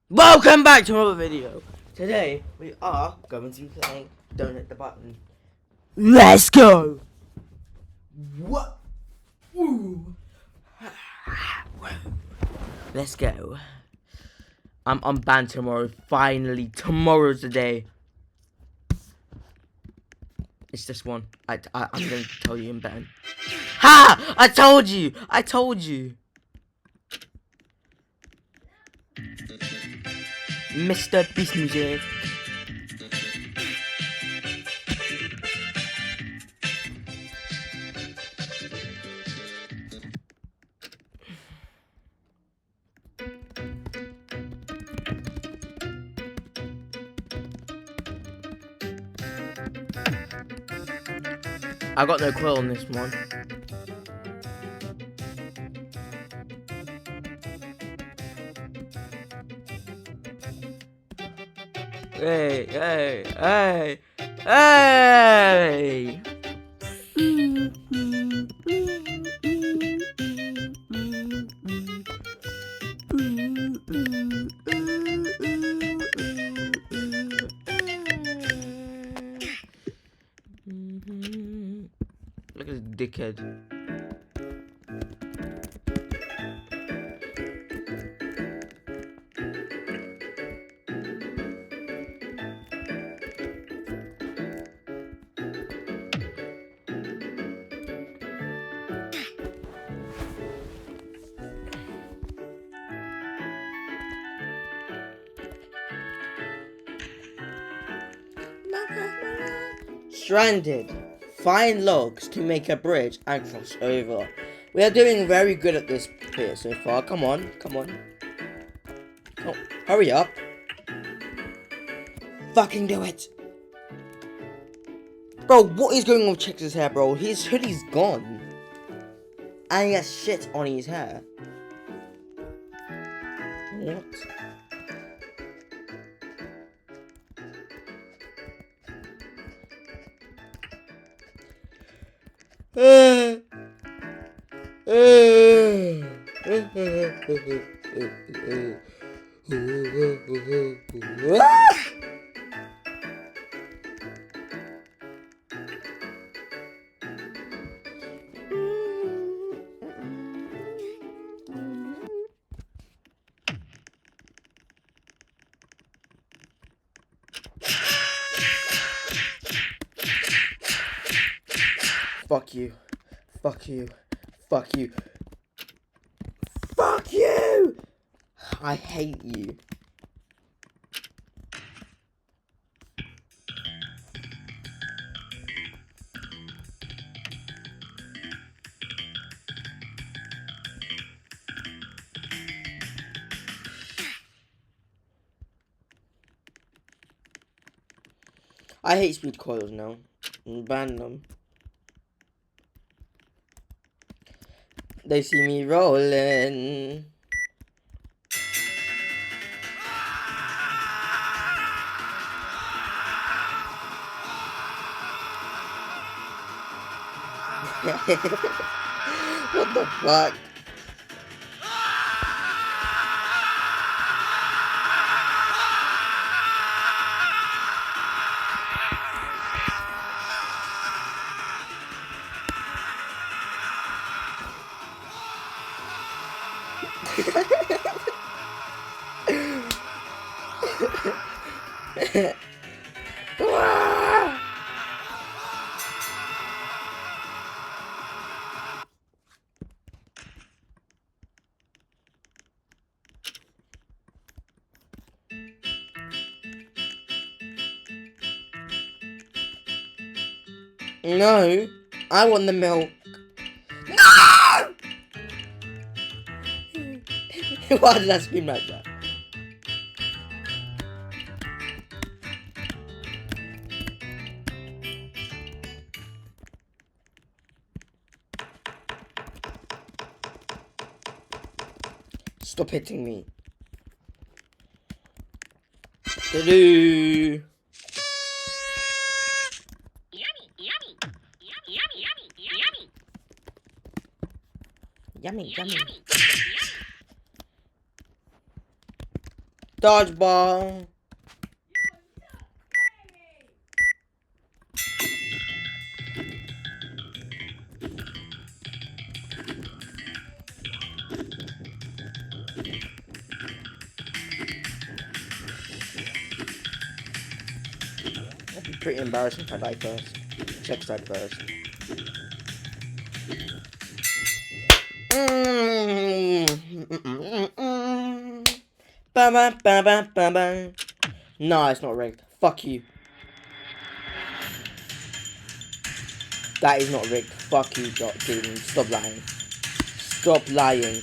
Welcome back to another video. Today we are going to be playing Don't Hit the Button. Let's go. What? Ooh. Let's go. I'm banned tomorrow. Finally, tomorrow's the day. It's this one. I'm going to tell you I'm banned. Ha! I told you. I told you. Mr. Beast Music. I got no quill on this one. Hey, hey, hey, hey! Look at this dickhead. Stranded. Find logs to make a bridge and cross over. We are doing very good at this bit so far. Come on, come on. Oh, hurry up. Fucking do it. Bro, what is going on with Chix's hair, bro? His hoodie's gone. And he has shit on his hair. What? Fuck you. Fuck you. Fuck you. Fuck you! I hate you. I hate speed coils now. Ban them. They see me rolling. What the fuck? No, I want the milk. No! Why did I scream like that? Stop hitting me. Do-do. Yummy, yummy. dodgeball. That'd be pretty embarrassing if I die first. Check side first. No, it's not rigged. Fuck you. That is not rigged. Fuck you, Jaden. Stop lying. Stop lying.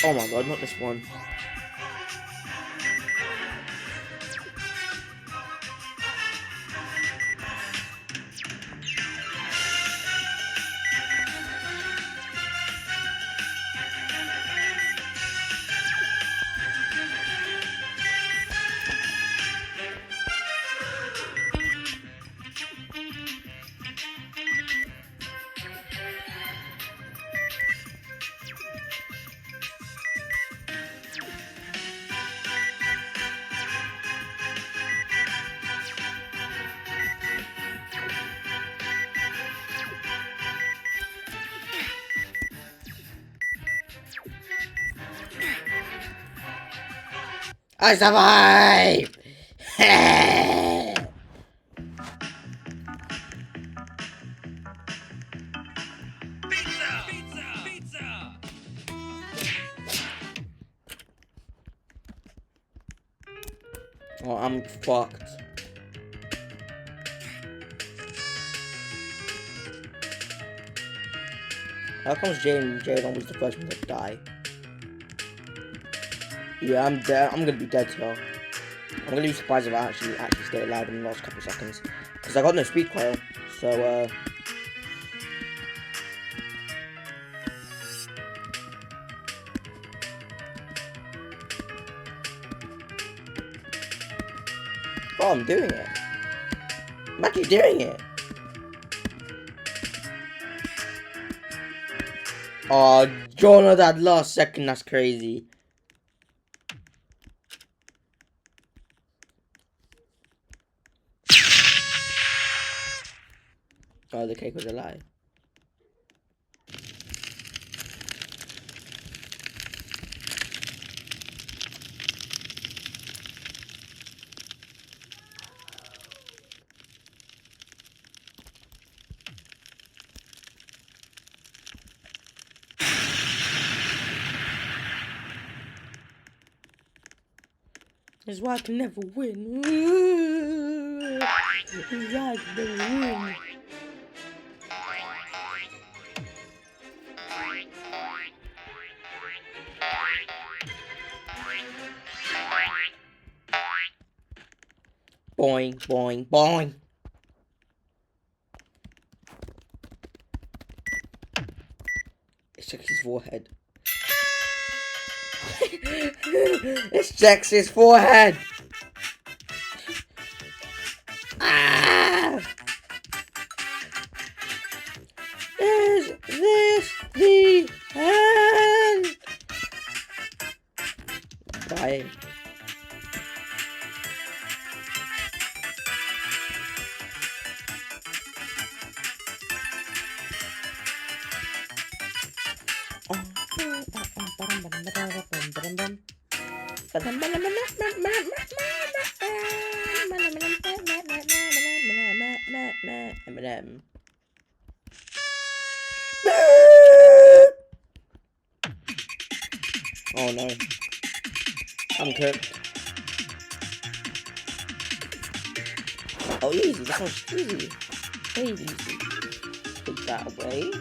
Oh my god, not this one. I survived! Pizza! Pizza! Pizza! Oh, I'm fucked. How comes Jaden was the first one to die? Yeah, I'm dead. I'm gonna be dead here. I'm gonna be surprised if I actually stay alive in the last couple of seconds. Because I got no speed coil. So, oh, I'm doing it. I'm actually doing it. Oh, Jonah, that last second, that's crazy. Oh, the cake was a lie. That's why I can never win. That's why I can never win. Boing, boing, boing. It checks his forehead. It checks his forehead. Ah! Is this the end? Dying. Oh no. I'm cooked. Oh, easy. That was easy. Very easy. Take that away.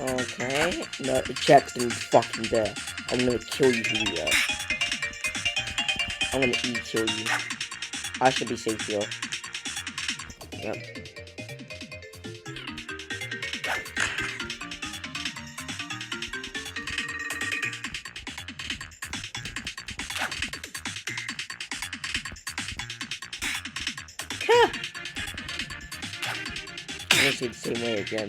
Okay. No, the check's in fucking there. I'm gonna kill you, Julio. I'm gonna kill you. I should be safe here. Yep. I'm gonna see the same way again.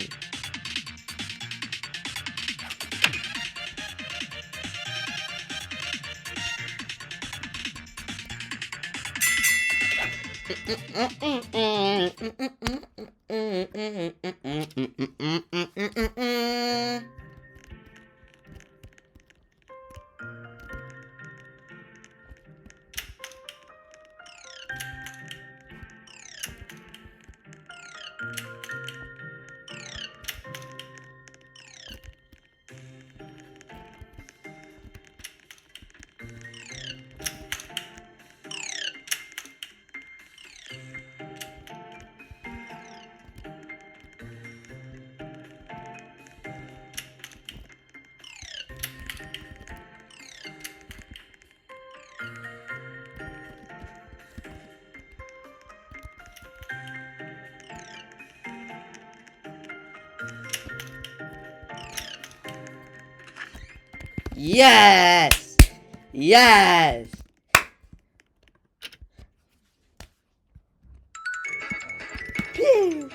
Yes! Yes! Pew!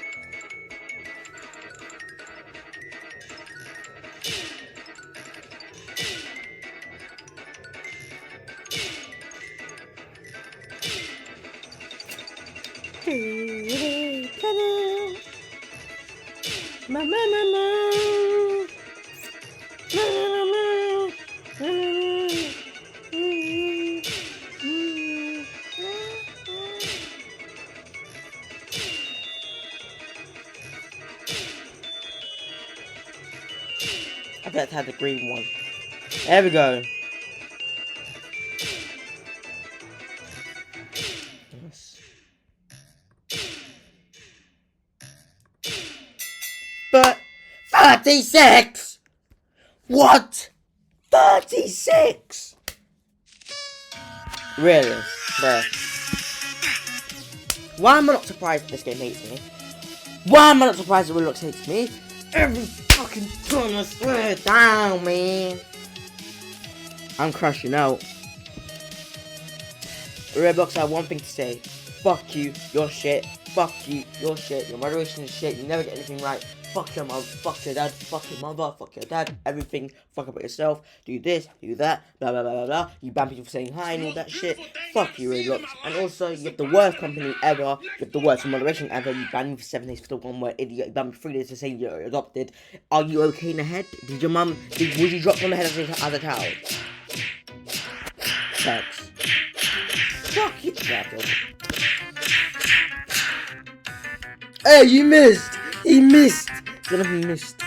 I bet I had the green one. There we go. Yes. But 36! What? 36! Really? Bruh. Why am I not surprised that this game hates me? Why am I not surprised that Roblox hates me? Every fucking time I swear it down, man. I'm crashing out. Roblox, I have one thing to say. Fuck you, you're shit. Fuck you, you're shit. Your moderation is shit. You never get anything right. Fuck your mom, fuck your dad, fuck your mother, fuck your dad, everything. Fuck about yourself. Do this, do that, blah blah blah blah blah. You ban people for saying hi and all that shit. Fuck you, Roblox. And also, you have the worst company ever. You have the worst moderation ever. You ban me for 7 days for the one word idiot. You ban me for 3 days for saying you're adopted. Are you okay in the head? Did your mum, would you drop on the head as a child? Thanks. Fuck you, hey, you missed! He missed! Jonathan missed.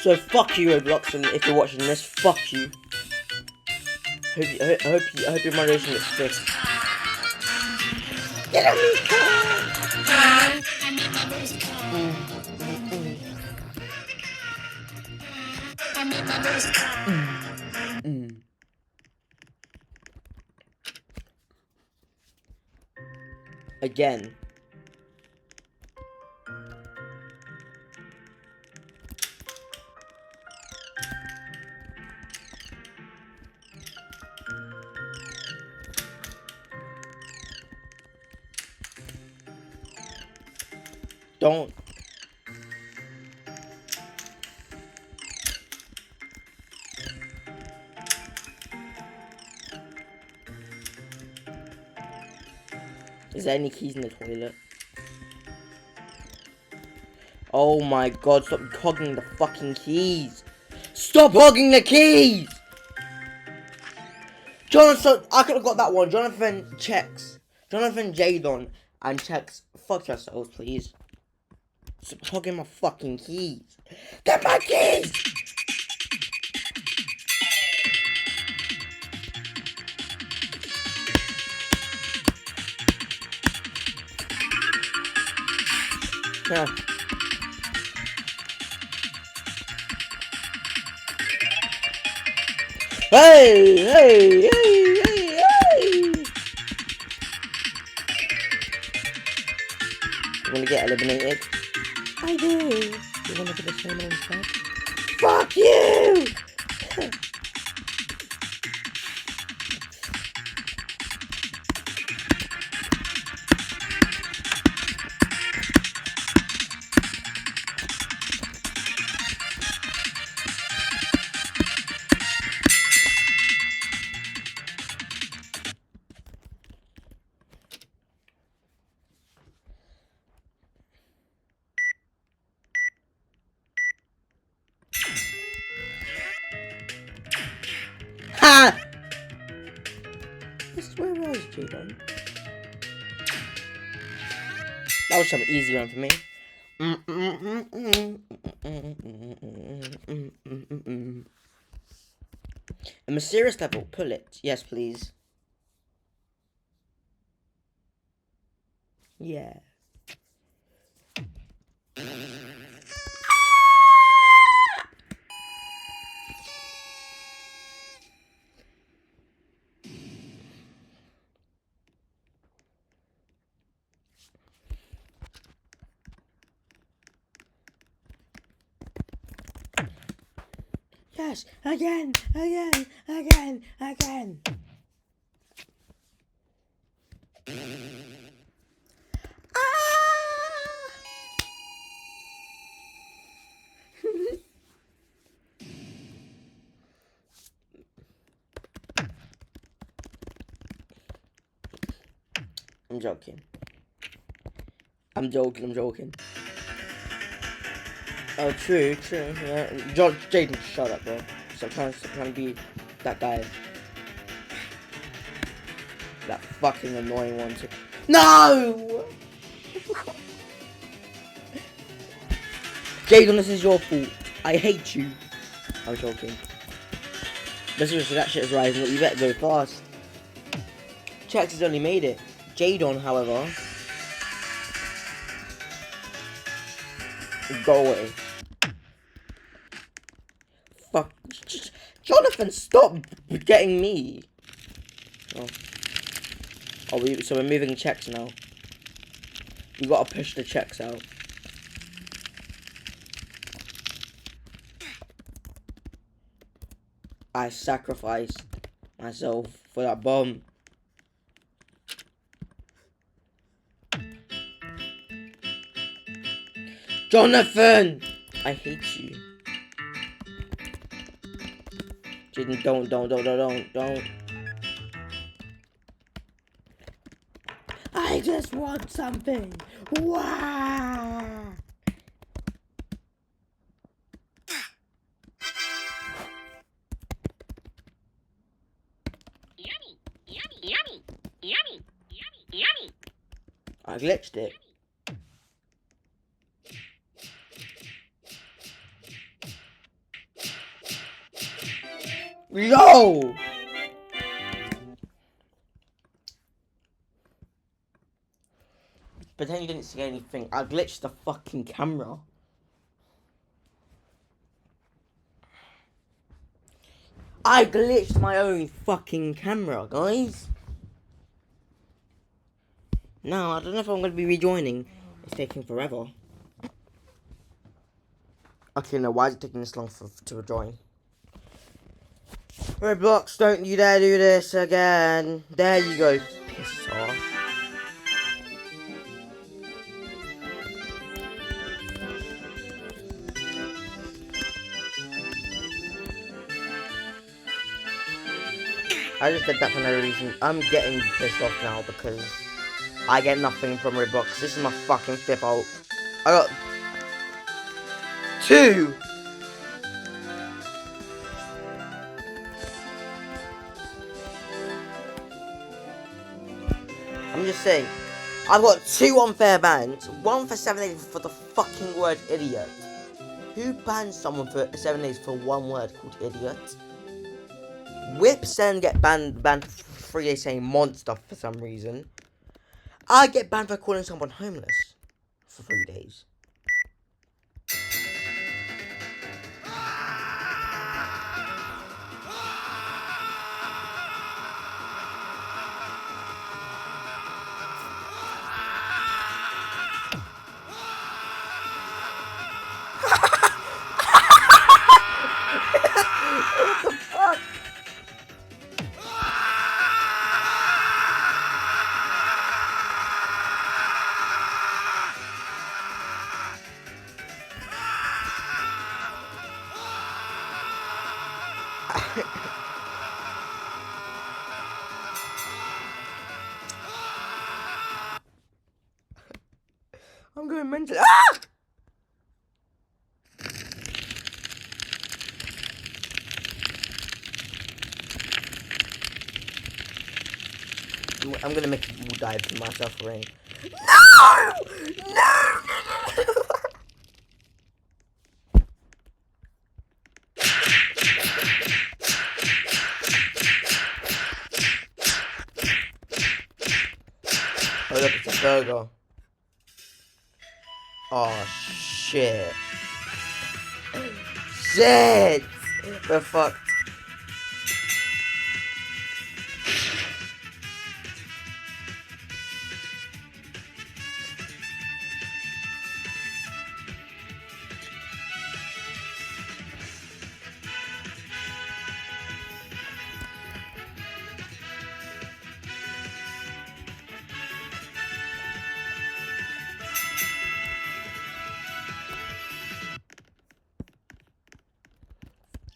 So fuck you, Roblox, and if you're watching this, fuck you. I hope your moderation is fixed. Get on me, Again. Don't. Is there any keys in the toilet? Oh my god, stop hogging the fucking keys! Stop hogging the keys! Jonathan, I could have got that one. Jonathan checks. Jonathan Jadon and checks. Fuck yourselves, please. Stop hogging my fucking keys. Get my keys! Yeah. Hey, hey, hey, hey, hey! You wanna get eliminated? I do. You wanna be the snowman instead? Fuck you! Ha! Where was Jadon? That was some easy one for me. A mysterious level. Pull it. Yes, please. Yeah. Yes, again, again, again, again. I'm joking. I'm joking. Oh, true. Yeah. Jaden, shut up, bro. Stop trying to be that guy. That fucking annoying one. No! Jaden, this is your fault. I hate you. I'm joking. But seriously, that shit is rising up. You better go fast. Chex has only made it. Jadon, however, go away. Fuck. Jonathan, stop getting me. Oh. So we're moving Chex now. You gotta push the Chex out. I sacrificed myself for that bomb. Jonathan! I hate you. Jaden, don't. I just want something. Wow! Yummy. I glitched it. Yo! Pretend you didn't see anything. I glitched the fucking camera. I glitched my own fucking camera, guys. Now, I don't know if I'm going to be rejoining. It's taking forever. Okay, no, why is it taking this long to rejoin? Roblox, don't you dare do this again. There you go. Piss off. I just did that for no reason. I'm getting pissed off now because I get nothing from Roblox. This is my fucking fifth ult. I got 2! I'm just saying, I've got 2 unfair bans. One for 7 days for the fucking word idiot. Who bans someone for 7 days for one word called idiot? Whips then get banned for 3 days saying monster for some reason. I get banned for calling someone homeless for 3 days. I'm going mental. Ah! I'm gonna make a dive to myself rain. No! No! Oh look, it's a burger. Oh shit. Shit! We're fucked.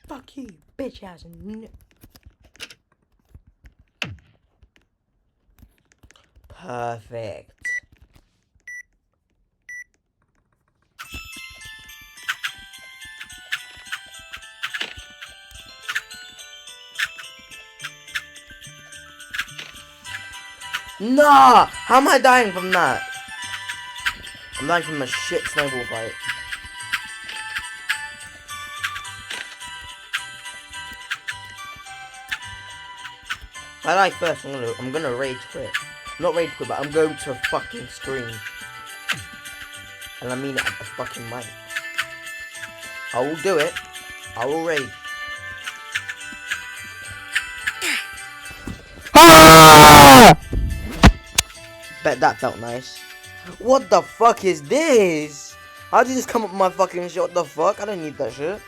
Fuck you, bitch ass. Perfect. Nah! How am I dying from that? I'm dying from a shit snowball fight. If I die first, I'm gonna rage quit. Not rage quit, but I'm going to fucking scream. And I mean it at the fucking mic. I will do it. I will rage. Ah! Bet that felt nice. What the fuck is this? How did you just come up with my fucking shit? What the fuck? I don't need that shit.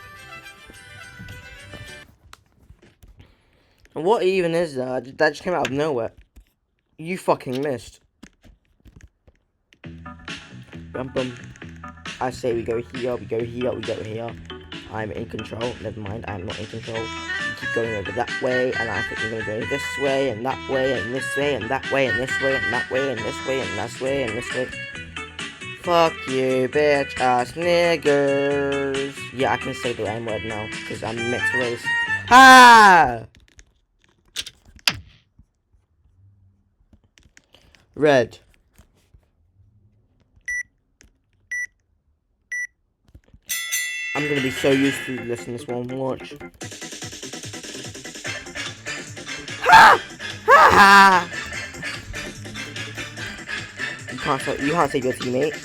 What even is that? That just came out of nowhere. You fucking missed. Bum bum. I say we go here, we go here, we go here. I'm in control. Never mind, I'm not in control. You keep going over that way, and I think you're gonna go this way, and that way, and this way, and that way, and this way, and that way, and this way, and this way, and this way. Fuck you, bitch ass niggers. Yeah, I can say the N word now, because I'm mixed race. Ha! Red. I'm gonna be so used to this in this one. Watch. Ha! Ha ha! You can't save your teammate.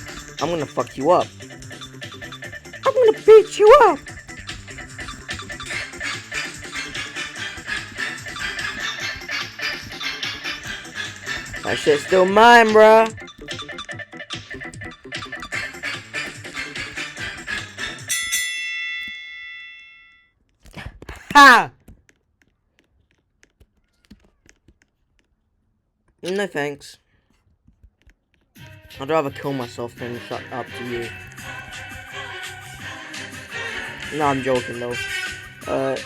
I'm gonna fuck you up. I'm gonna beat you up. That shit's still mine, bruh. Ha! No thanks. I'd rather kill myself than shut up to you. No, I'm joking though.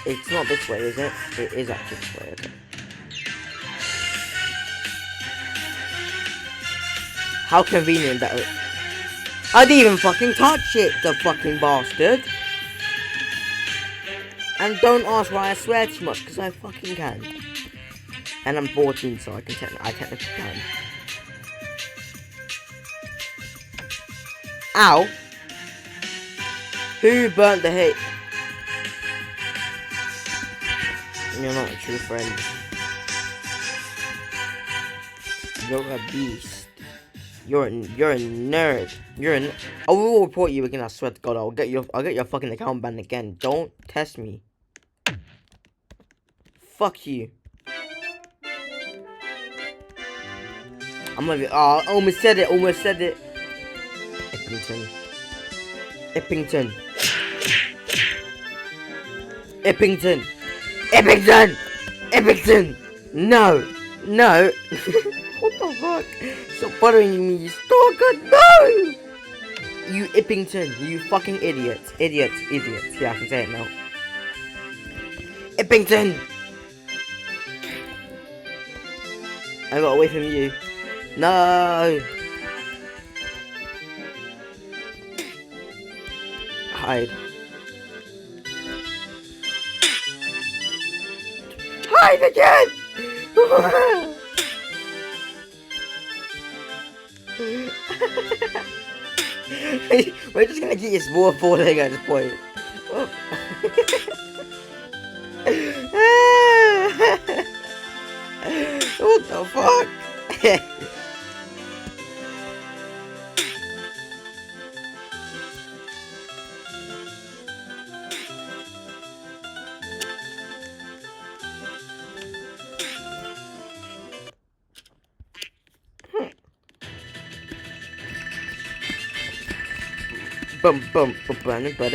It's not this way, is it? It is actually this way, okay. How convenient that. I didn't even fucking touch it, the fucking bastard. And don't ask why I swear too much, because I fucking can. And I'm 14, so I technically can. Ow! Who burnt the hate? You're not a true friend. You're a beast. You're a nerd. I will report you again. I swear to God, I'll get your fucking account banned again. Don't test me. Fuck you. I'm gonna be. Oh, almost said it. Eppington. No. What the fuck? Stop bothering me, you stalker. No. You Eppington. You fucking idiot. Idiot. Yeah, I can say it now. Eppington. I got away from you. No. Hide. Hide again! We're just gonna get you more falling at this point. Oh. What the fuck? Bum bum bum bum bum.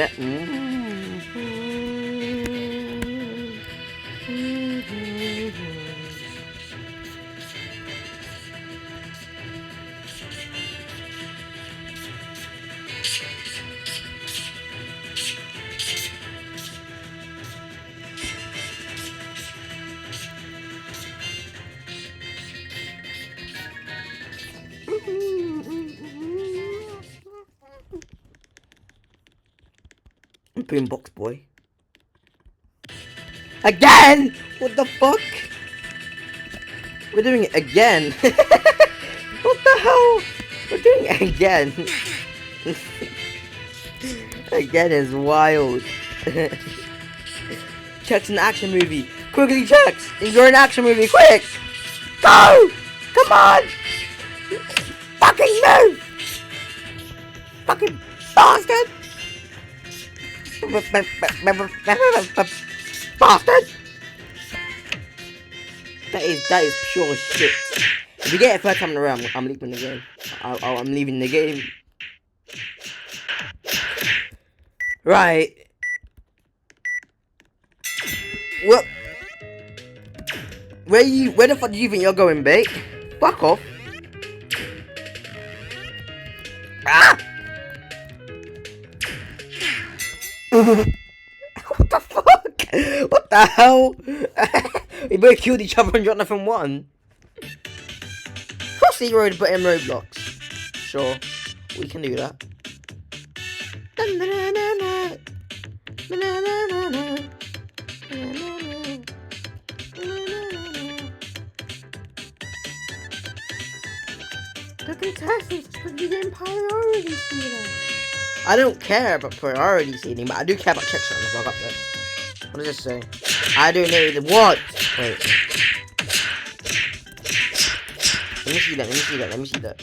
Boombox boy. Again! What the fuck? We're doing it again. What the hell? We're doing it again. Again is wild. Chuck's an action movie. Quickly, Chucks! You're an action movie. Quick! Go! Come on! Fucking move! Fucking bastard! Bastard! That is pure shit. If you get it first time around, I'm leaving the game. I'm leaving the game. Right. What? Where the fuck do you think you're going, bait? Fuck off. Ah! What the fuck? What the hell? We both killed each other and got nothing won. I'll see you to put in Roblox. Sure, we can do that. The contestants should be getting priority seating. I don't care about priority seating, but I do care about check shot as well. Up there. What does this say? I donated what? Wait. Let me see that. Let me see that. Let me see that.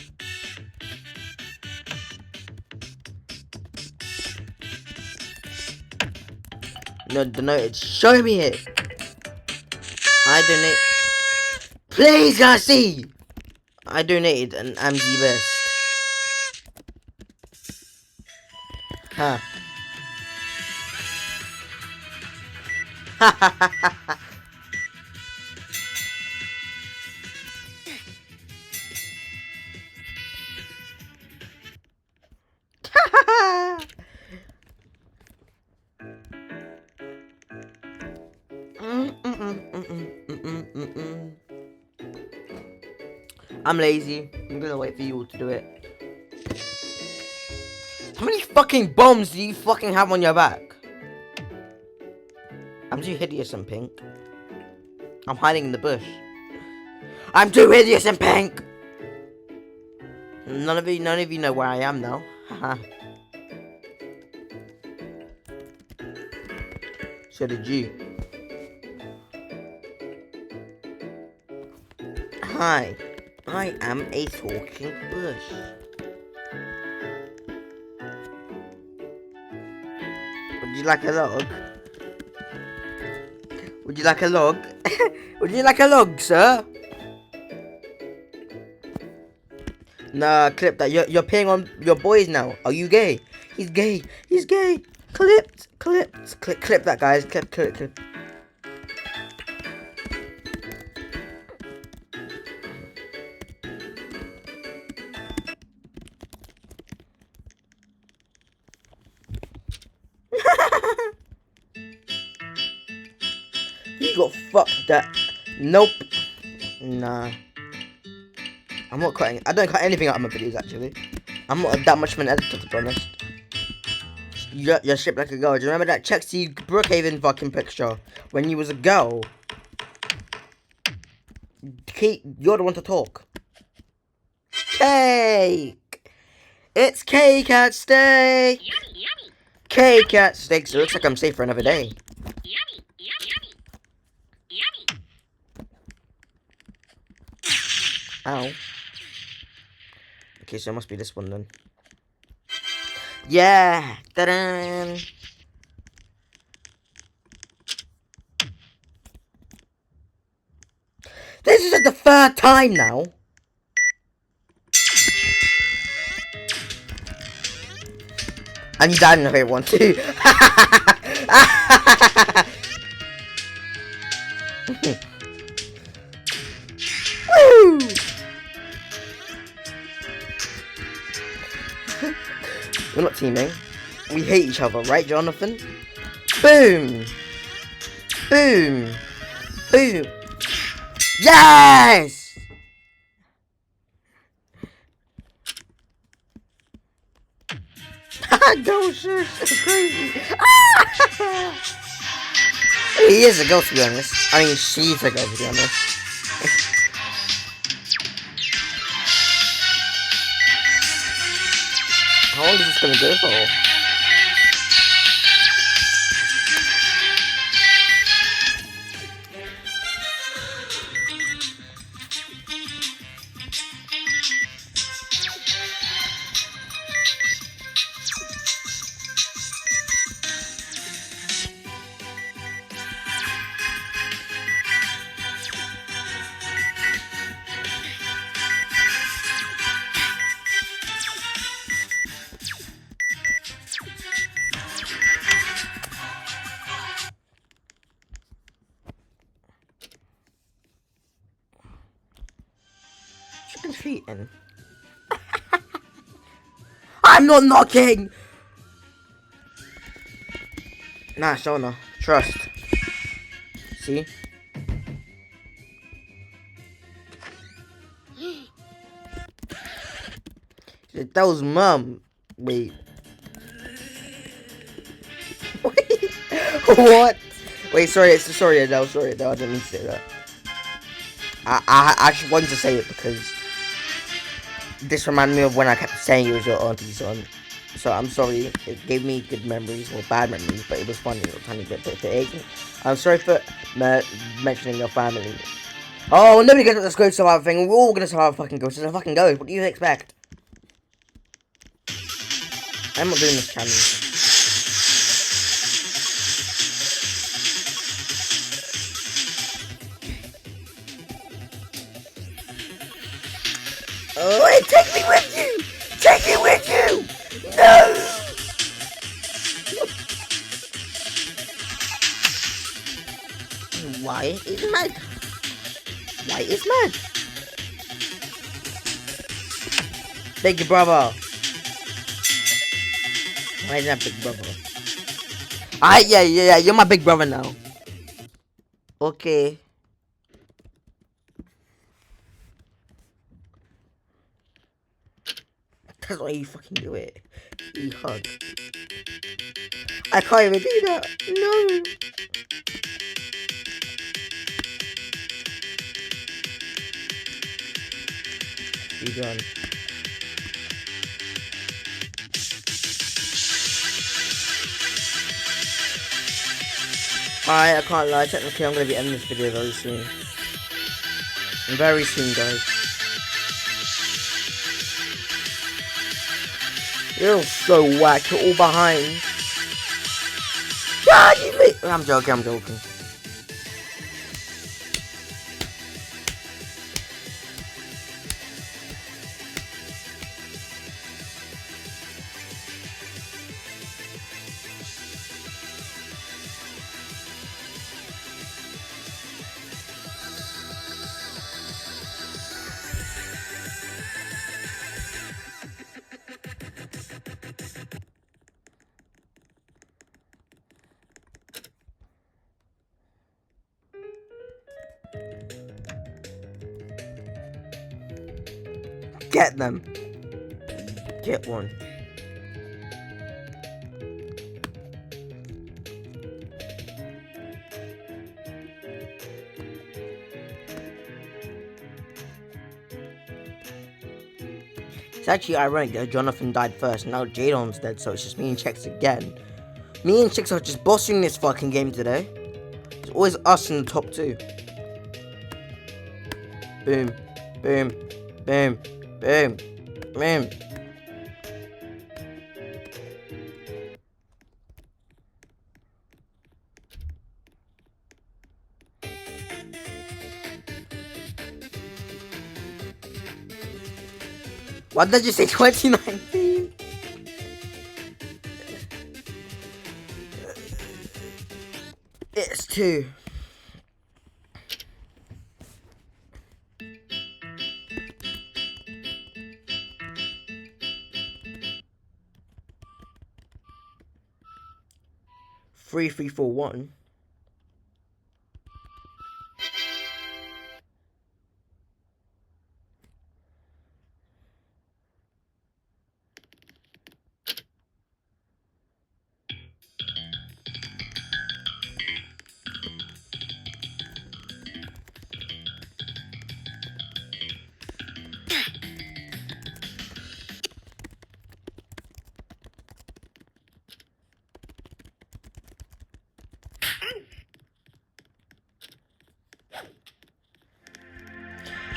No, donated. Show me it. I donate. Please, can I see? I donated and I'm the best. Huh. Ha ha ha ha ha. I'm lazy. I'm gonna wait for you all to do it. How many fucking bombs do you fucking have on your back? I'm too hideous and pink. I'm hiding in the bush. I'm too hideous and pink! None of you know where I am now. Haha. So did you. Hi. I am a talking bush. Would you like a log? Would you like a log? Would you like a log, sir? Nah, clip that. You're peeing on your boys now. Are you gay? He's gay. He's gay. Clip that, guys. Clip. You got fucked that. Nope. Nah. I'm not cutting. I don't cut anything out of my videos actually. I'm not that much of an editor, to be honest. You're shaped like a girl. Do you remember that Chexie Brookhaven fucking picture when you was a girl? Kate, you're the one to talk. Cake! It's cake at stake! Yummy, yummy, Cake at stake. So it looks like I'm safe for another day. yummy, yummy, yummy, Ow. Okay, so it must be this one then. Yeah! Ta-da! This is the third time now. And you died in the favorite one too. Woo! We're not teaming. We hate each other, right, Jonathan? Boom! Boom! Boom! Yes! Ghost is so crazy. He is a ghost, to be honest. I mean, she's a ghost, to be honest. How long is this gonna go for? Chicken feet in. I'm not knocking! Nah, Shona. Trust. See? That was mom. Wait. Wait. What? Wait, sorry, Adele. Sorry, Adele. I didn't mean to say that. I just wanted to say it because this reminded me of when I kept saying it was your auntie's son. So I'm sorry. It gave me good memories or bad memories, but it was funny. It was trying to get the egg. I'm sorry for mentioning your family. Oh, nobody gets this ghost survivor thing. We're all gonna survive a fucking ghost. It's a fucking ghost. What do you expect? I'm not doing this challenge. Oh, wait, take me with you! Take me with you! No! Wyatt is mad. Wyatt is mad. Big brother. Why is that big brother? Yeah, you're my big brother now. Okay. That's why you fucking do it. You hug. I can't even do that. No. You gone. Alright, I can't lie. Technically, I'm gonna be ending this video very soon. Very soon, guys. You're so whack. You're all behind. God, you made... I'm joking. Get them. Get one. It's actually ironic that Jonathan died first, now Jadon's dead, so it's just me and Chex again. Me and Chex are just bossing this fucking game today. It's always us in the top 2. Boom, boom, boom, boom, boom. Why did I just say 2019? It's 2. Three, 3, 4, 1.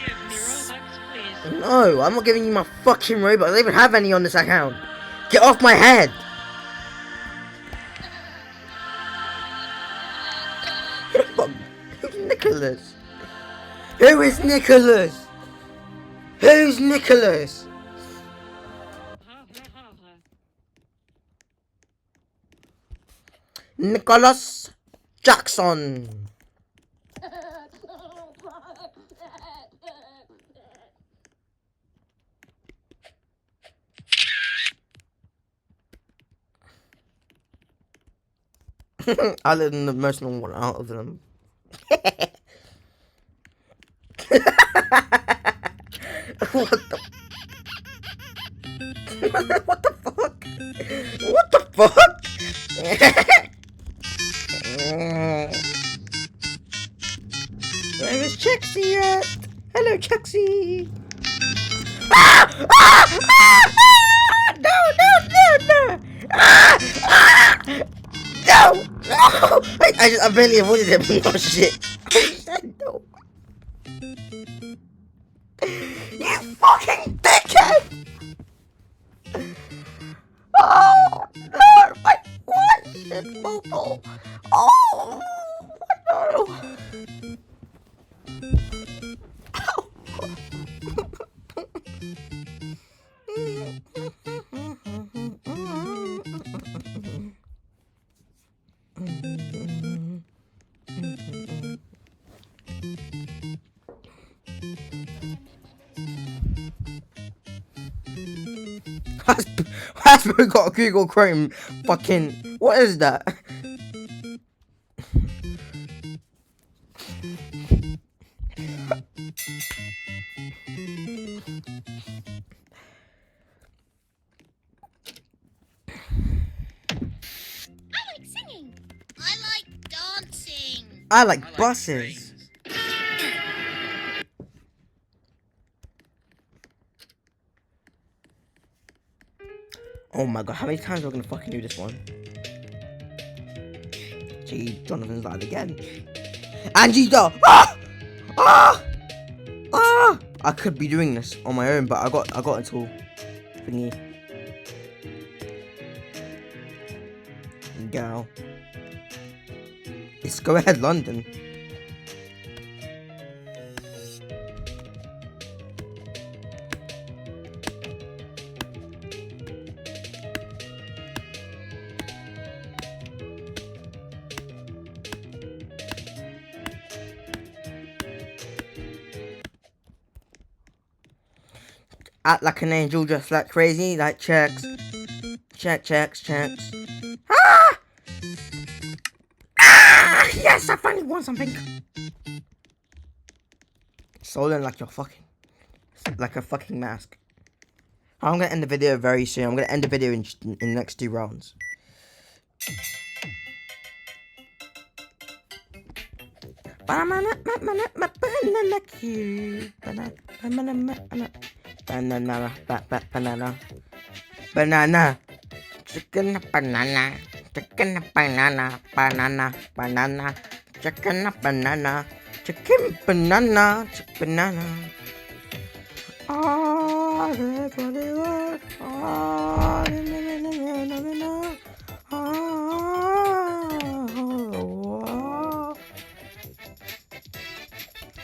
Give me Robux, please. No, I'm not giving you my fucking Robux. I don't even have any on this account. Get off my head. Who the fuck? Who's Nicholas? Who is Nicholas? Who's Nicholas? Nicholas Jackson. Other than the most normal one out of them. What the? What the fuck? What the fuck? Where is Chexy at? Hello, Chexy. Ah! Ah! Ah! Ah! No! No! No! No! Ah! Ah! No! No! I barely avoided him. Oh shit! I said no. You fucking dickhead! Oh no! My shit, Mopo! Oh no! Hasbro got a Google Chrome fucking... What is that? I like singing. I like dancing. I like buses. Oh my god, how many times are we gonna fucking do this one? Gee, Jonathan's died again. Angie died! Ah! Ah! Ah! I could be doing this on my own, but I got until thingy. Girl. It's Go Ahead London. Act like an angel, just like crazy, like checks. Checks. Ah! Ah! Yes, I finally won something. Stolen like you're fucking. Like a fucking mask. I'm gonna end the video very soon. I'm gonna end the video in the next 2 rounds. Banana. Banana. Banana. Chicken banana. Chicken banana. Banana. Banana. Chicken banana. Chicken banana. Chicken banana.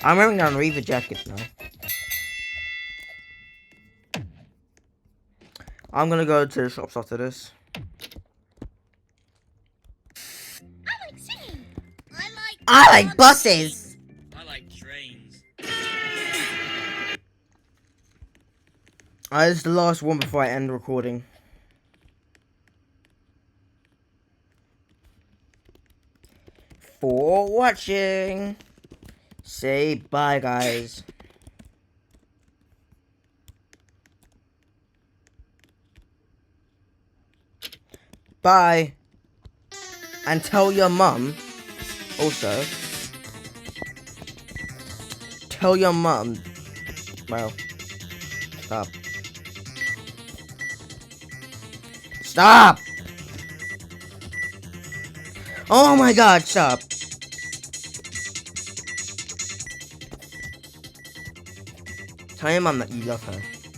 I'm wearing an Reaver jacket now. I'm gonna go to the shops after this. I like singing. I like buses! I like trains. This is the last one before I end recording. For watching. Say bye, guys. Bye. And tell your mum. Also. Tell your mum. Well. Stop. Stop! Oh my god, stop. Tell your mum that you love her.